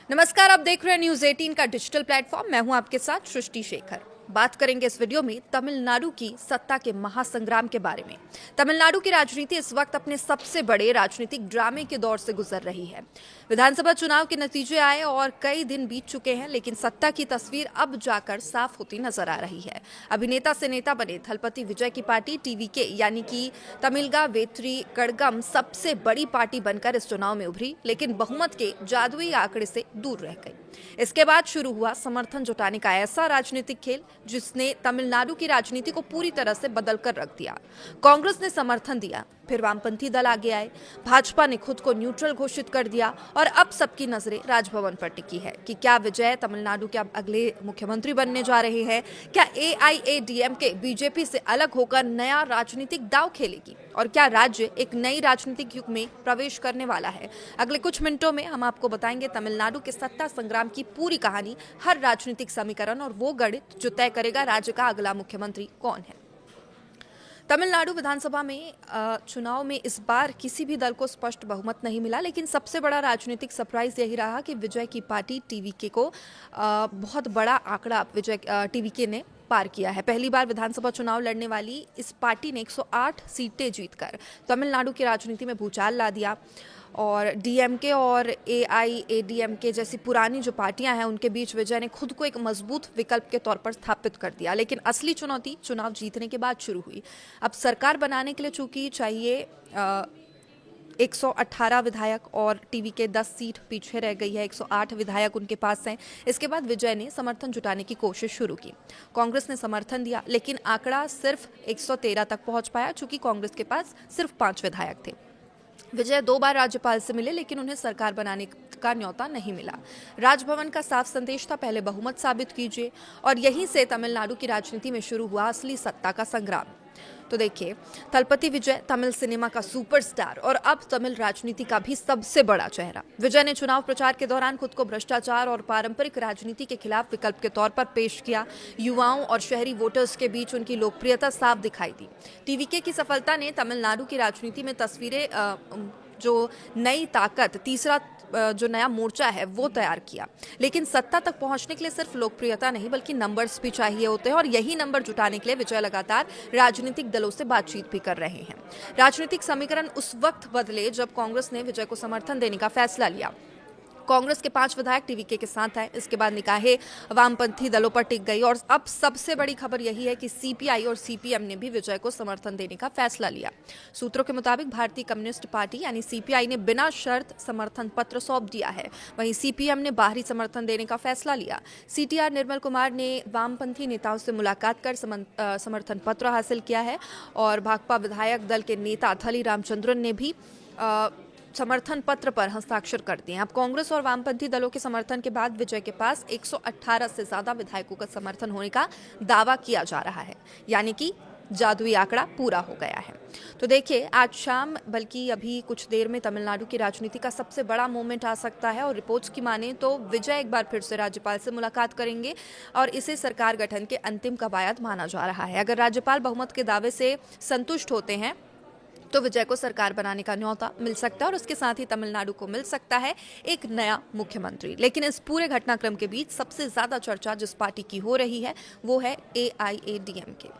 नमस्कार, आप देख रहे हैं न्यूज 18 का डिजिटल प्लेटफॉर्म। मैं हूं आपके साथ सृष्टि शेखर। बात करेंगे इस वीडियो में तमिलनाडु की सत्ता के महासंग्राम के बारे में। तमिलनाडु की राजनीति इस वक्त अपने सबसे बड़े राजनीतिक ड्रामे के दौर से गुजर रही है। विधानसभा चुनाव के नतीजे आए और कई दिन बीत चुके हैं, लेकिन सत्ता की तस्वीर अब जाकर साफ होती नजर आ रही है। अभिनेता से नेता बने थलपति विजय की पार्टी टीवीके यानी कि तमिलगा वेत्री कड़गम सबसे बड़ी पार्टी बनकर इस चुनाव में उभरी, लेकिन बहुमत के जादुई आंकड़े से दूर रह गई। इसके बाद शुरू हुआ समर्थन जुटाने का ऐसा राजनीतिक खेल जिसने तमिलनाडु की राजनीति को पूरी तरह से बदल कर रख दिया। कांग्रेस ने समर्थन दिया, फिर वामपंथी दल आगे आए, भाजपा ने खुद को न्यूट्रल घोषित कर दिया और अब सबकी नजरें राजभवन पर टिकी है कि क्या विजय तमिलनाडु के अब अगले मुख्यमंत्री बनने जा रहे हैं। क्या एआईएडीएमके बीजेपी से अलग होकर नया राजनीतिक दांव खेलेगी और क्या राज्य एक नई राजनीतिक युग में प्रवेश करने वाला है। अगले कुछ मिनटों में हम आपको बताएंगे तमिलनाडु के सत्ता संग्राम की पूरी कहानी, हर राजनीतिक समीकरण और वो गणित जो तय करेगा राज्य का अगला मुख्यमंत्री कौन है। तमिलनाडु विधानसभा में चुनाव में इस बार किसी भी दल को स्पष्ट बहुमत नहीं मिला, लेकिन सबसे बड़ा राजनीतिक सरप्राइज यही रहा कि विजय की पार्टी टीवीके को बहुत बड़ा आंकड़ा विजय टीवीके ने पार किया है। पहली बार विधानसभा चुनाव लड़ने वाली इस पार्टी ने 108 सीटें जीतकर तमिलनाडु की राजनीति में भूचाल ला दिया और डीएमके और एआईएडीएमके जैसी पुरानी जो पार्टियां हैं उनके बीच विजय ने खुद को एक मजबूत विकल्प के तौर पर स्थापित कर दिया। लेकिन असली चुनौती चुनाव जीतने के बाद शुरू हुई। अब सरकार बनाने के लिए चूंकि चाहिए 118 विधायक और टीवी के 10 सीट पीछे रह गई है, 108 विधायक उनके पास हैं। इसके बाद विजय ने समर्थन जुटाने की कोशिश शुरू की। कांग्रेस ने समर्थन दिया, लेकिन आंकड़ा सिर्फ 113 तक पहुंच पाया, चूंकि कांग्रेस के पास सिर्फ 5 विधायक थे। विजय 2 बार राज्यपाल से मिले, लेकिन उन्हें सरकार बनाने का न्योता नहीं मिला। राजभवन का साफ संदेश था, पहले बहुमत साबित कीजिए, और यहीं से तमिलनाडु की राजनीति में शुरू हुआ असली सत्ता का संग्राम। तो देखिए, थलपति विजय तमिल सिनेमा का सुपरस्टार और अब तमिल राजनीति का भी सबसे बड़ा चेहरा। विजय ने चुनाव प्रचार के दौरान खुद को भ्रष्टाचार और पारंपरिक राजनीति के खिलाफ विकल्प के तौर पर पेश किया। युवाओं और शहरी वोटर्स के बीच उनकी लोकप्रियता साफ दिखाई दी। टीवीके की सफलता ने तमिलनाडु की राजनीति में तस्वीरें जो नई ताकत, तीसरा जो नया मोर्चा है वो तैयार किया। लेकिन सत्ता तक पहुंचने के लिए सिर्फ लोकप्रियता नहीं बल्कि नंबर्स भी चाहिए होते हैं, और यही नंबर जुटाने के लिए विजय लगातार राजनीतिक दलों से बातचीत भी कर रहे हैं। राजनीतिक समीकरण उस वक्त बदले जब कांग्रेस ने विजय को समर्थन देने का फैसला लिया। कांग्रेस के 5 विधायक टीवीके के साथ हैं। इसके बाद निगाहें वामपंथी दलों पर टिक गई और अब सबसे बड़ी खबर यही है कि सीपीआई और सीपीएम ने भी विजय को समर्थन देने का फैसला लिया। सूत्रों के मुताबिक भारतीय कम्युनिस्ट पार्टी यानी सीपीआई ने बिना शर्त समर्थन पत्र सौंप दिया है। वहीं सीपीएम ने बाहरी समर्थन देने का फैसला लिया। सीटीआर निर्मल कुमार ने वामपंथी नेताओं से मुलाकात कर समर्थन पत्र हासिल किया है और भाकपा विधायक दल के नेता थली रामचंद्रन ने भी समर्थन पत्र पर हस्ताक्षर कर दिए। अब कांग्रेस और वामपंथी दलों के समर्थन के बाद विजय के पास 118 से ज्यादा विधायकों का समर्थन होने का दावा किया जा रहा है, यानी कि जादुई आंकड़ा पूरा हो गया है। तो देखिए, आज शाम बल्कि अभी कुछ देर में तमिलनाडु की राजनीति का सबसे बड़ा मोमेंट आ सकता है और रिपोर्ट्स की माने तो विजय एक बार फिर से राज्यपाल से मुलाकात करेंगे और इसे सरकार गठन के अंतिम कवायद माना जा रहा है। अगर राज्यपाल बहुमत के दावे से संतुष्ट होते हैं तो विजय को सरकार बनाने का न्योता मिल सकता है और उसके साथ ही तमिलनाडु को मिल सकता है एक नया मुख्यमंत्री। लेकिन इस पूरे घटनाक्रम के बीच सबसे ज्यादा चर्चा जिस पार्टी की हो रही है वो है एआईएडीएमके।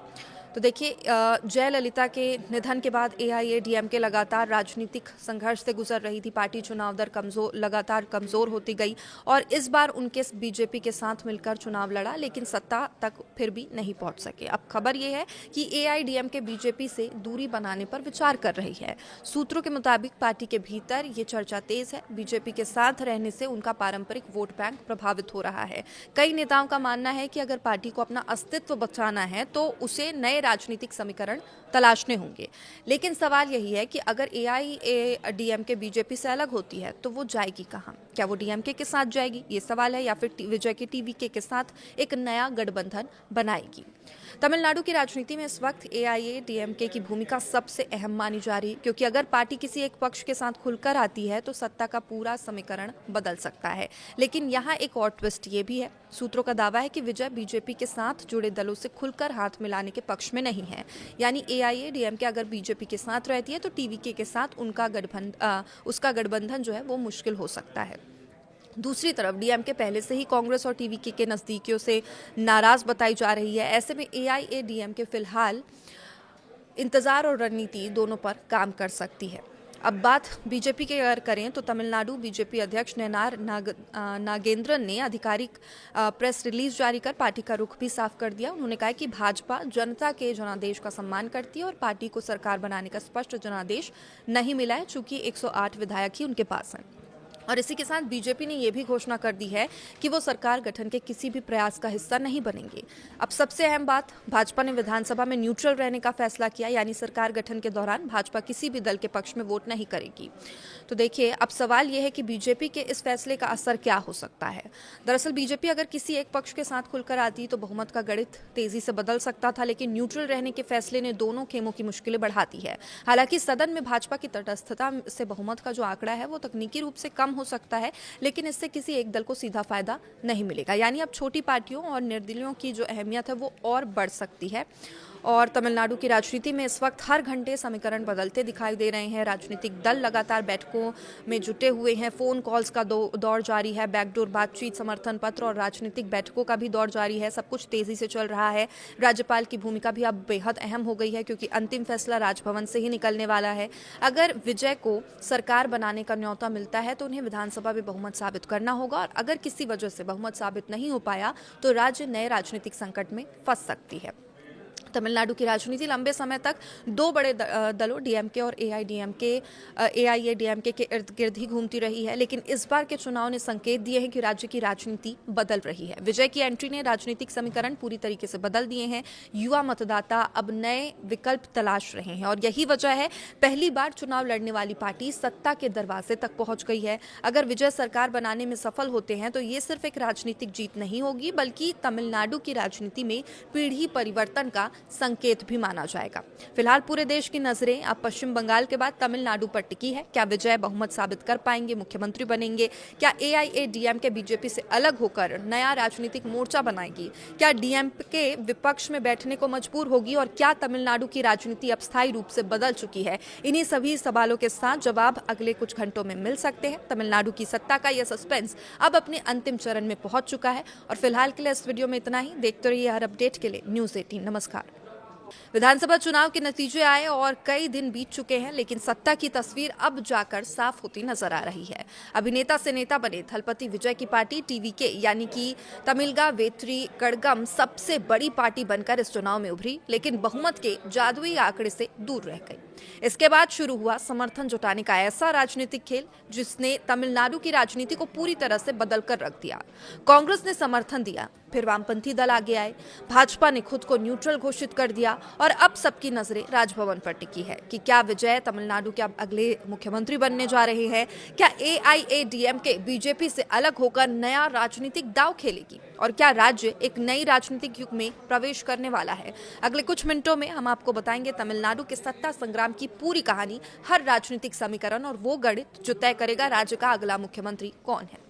तो देखिए, जयललिता के निधन के बाद एआईएडीएमके लगातार राजनीतिक संघर्ष से गुजर रही थी। पार्टी चुनाव दर लगातार कमजोर होती गई और इस बार उनके बीजेपी के साथ मिलकर चुनाव लड़ा, लेकिन सत्ता तक फिर भी नहीं पहुंच सके। अब खबर यह है कि एआईएडीएमके बीजेपी से दूरी बनाने पर विचार कर रही है। सूत्रों के मुताबिक पार्टी के भीतर ये चर्चा तेज है। बीजेपी के साथ रहने से उनका पारंपरिक वोट बैंक प्रभावित हो रहा है। कई नेताओं का मानना है कि अगर पार्टी को अपना अस्तित्व बचाना है तो उसे नए राजनीतिक समीकरण तलाशने होंगे। लेकिन सवाल यही है कि अगर एआईएडीएमके बीजेपी से अलग होती है तो वो जाएगी कहां? क्या वो डीएमके के साथ जाएगी, ये सवाल है, या फिर विजय के टीवीके के साथ एक नया गठबंधन बनाएगी? तमिलनाडु की राजनीति में इस वक्त एआईएडीएमके की भूमिका सबसे अहम मानी जा रही है, क्योंकि अगर पार्टी किसी एक पक्ष के साथ खुलकर आती है तो सत्ता का पूरा समीकरण बदल सकता है। लेकिन यहाँ एक और ट्विस्ट ये भी है। सूत्रों का दावा है कि विजय बीजेपी के साथ जुड़े दलों से खुलकर हाथ मिलाने के पक्ष में नहीं है। यानी एआईएडीएमके अगर बीजेपी के साथ रहती है तो टीवीके के साथ उसका गठबंधन जो है वो मुश्किल हो सकता है। दूसरी तरफ डीएमके पहले से ही कांग्रेस और टीवीके के नज़दीकियों से नाराज बताई जा रही है। ऐसे में एआईएडीएमके फिलहाल इंतजार और रणनीति दोनों पर काम कर सकती है। अब बात बीजेपी की अगर करें तो तमिलनाडु बीजेपी अध्यक्ष नयनार नागेंद्रन ने आधिकारिक प्रेस रिलीज जारी कर पार्टी का रुख भी साफ कर दिया। उन्होंने कहा कि भाजपा जनता के जनादेश का सम्मान करती है और पार्टी को सरकार बनाने का स्पष्ट जनादेश नहीं मिला है, चूंकि 108 विधायक ही उनके पास हैं। और इसी के साथ बीजेपी ने यह भी घोषणा कर दी है कि वो सरकार गठन के किसी भी प्रयास का हिस्सा नहीं बनेंगे। अब सबसे अहम बात, भाजपा ने विधानसभा में न्यूट्रल रहने का फैसला किया, यानी सरकार गठन के दौरान भाजपा किसी भी दल के पक्ष में वोट नहीं करेगी। तो देखिए, अब सवाल यह है कि बीजेपी के इस फैसले का असर क्या हो सकता है। दरअसल बीजेपी अगर किसी एक पक्ष के साथ खुलकर आती तो बहुमत का गणित तेजी से बदल सकता था, लेकिन न्यूट्रल रहने के फैसले ने दोनों खेमों की मुश्किलें बढ़ाती है। हालांकि सदन में भाजपा की तटस्थता से बहुमत का जो आंकड़ा है वो तकनीकी रूप से कम हो सकता है, लेकिन इससे किसी एक दल को सीधा फायदा नहीं मिलेगा। यानी अब छोटी पार्टियों और निर्दलीयों की जो अहमियत है वो और बढ़ सकती है। और तमिलनाडु की राजनीति में इस वक्त हर घंटे समीकरण बदलते दिखाई दे रहे हैं। राजनीतिक दल लगातार बैठकों में जुटे हुए हैं, फोन कॉल्स का दौर जारी है, बैकडोर बातचीत, समर्थन पत्र और राजनीतिक बैठकों का भी दौर जारी है। सब कुछ तेजी से चल रहा है। राज्यपाल की भूमिका भी अब बेहद अहम हो गई है, क्योंकि अंतिम फैसला राजभवन से ही निकलने वाला है। अगर विजय को सरकार बनाने का न्योता मिलता है तो उन्हें विधानसभा में बहुमत साबित करना होगा, और अगर किसी वजह से बहुमत साबित नहीं हो पाया तो राज्य नए राजनीतिक संकट में फंस सकती है। तमिलनाडु की राजनीति लंबे समय तक दो बड़े दलों डीएमके और एआईएडीएमके के इर्द गिर्द ही घूमती रही है, लेकिन इस बार के चुनाव ने संकेत दिए हैं कि राज्य की राजनीति बदल रही है। विजय की एंट्री ने राजनीतिक समीकरण पूरी तरीके से बदल दिए हैं। युवा मतदाता अब नए विकल्प तलाश रहे हैं, और यही वजह है पहली बार चुनाव लड़ने वाली पार्टी सत्ता के दरवाजे तक पहुंच गई है। अगर विजय सरकार बनाने में सफल होते हैं तो ये सिर्फ एक राजनीतिक जीत नहीं होगी, बल्कि तमिलनाडु की राजनीति में पीढ़ी परिवर्तन का संकेत भी माना जाएगा। फिलहाल पूरे देश की नजरें अब पश्चिम बंगाल के बाद तमिलनाडु पर टिकी है। क्या विजय बहुमत साबित कर पाएंगे, मुख्यमंत्री बनेंगे? क्या एआईएडीएमके बीजेपी से अलग होकर नया राजनीतिक मोर्चा बनाएगी? क्या डीएमके विपक्ष में बैठने को मजबूर होगी? और क्या तमिलनाडु की राजनीति अब स्थायी रूप से बदल चुकी है? इन्हीं सभी सवालों के साथ जवाब अगले कुछ घंटों में मिल सकते हैं। तमिलनाडु की सत्ता का यह सस्पेंस अब अपने अंतिम चरण में पहुंच चुका है। और फिलहाल के लिए इस वीडियो में इतना ही। देखते रहिए हर अपडेट के लिए न्यूज़ 18। नमस्कार। विधानसभा चुनाव के नतीजे आए और कई दिन बीत चुके हैं, लेकिन सत्ता की तस्वीर अब जाकर साफ होती नजर आ रही है। अभिनेता से नेता बने थलपति विजय की पार्टी टीवीके यानी कि तमिलगा वेत्री कड़गम सबसे बड़ी पार्टी बनकर इस चुनाव में उभरी, लेकिन बहुमत के जादुई आंकड़े से दूर रह गई। इसके बाद शुरू हुआ समर्थन जुटाने का ऐसा राजनीतिक खेल जिसने तमिलनाडु की राजनीति को पूरी तरह से बदल कर रख दिया। कांग्रेस ने समर्थन दिया, फिर वामपंथी दल आगे आए, भाजपा ने खुद को न्यूट्रल घोषित कर दिया, और अब सबकी नजरें राजभवन पर टिकी है कि क्या विजय तमिलनाडु के अब अगले मुख्यमंत्री बनने जा रहे हैं? क्या एआईएडीएमके बीजेपी से अलग होकर नया राजनीतिक दांव खेलेगी? और क्या राज्य एक नई राजनीतिक युग में प्रवेश करने वाला है? अगले कुछ मिनटों में हम आपको बताएंगे तमिलनाडु के सत्ता संग्राम की पूरी कहानी, हर राजनीतिक समीकरण और वो गणित जो तय करेगा राज्य का अगला मुख्यमंत्री कौन है।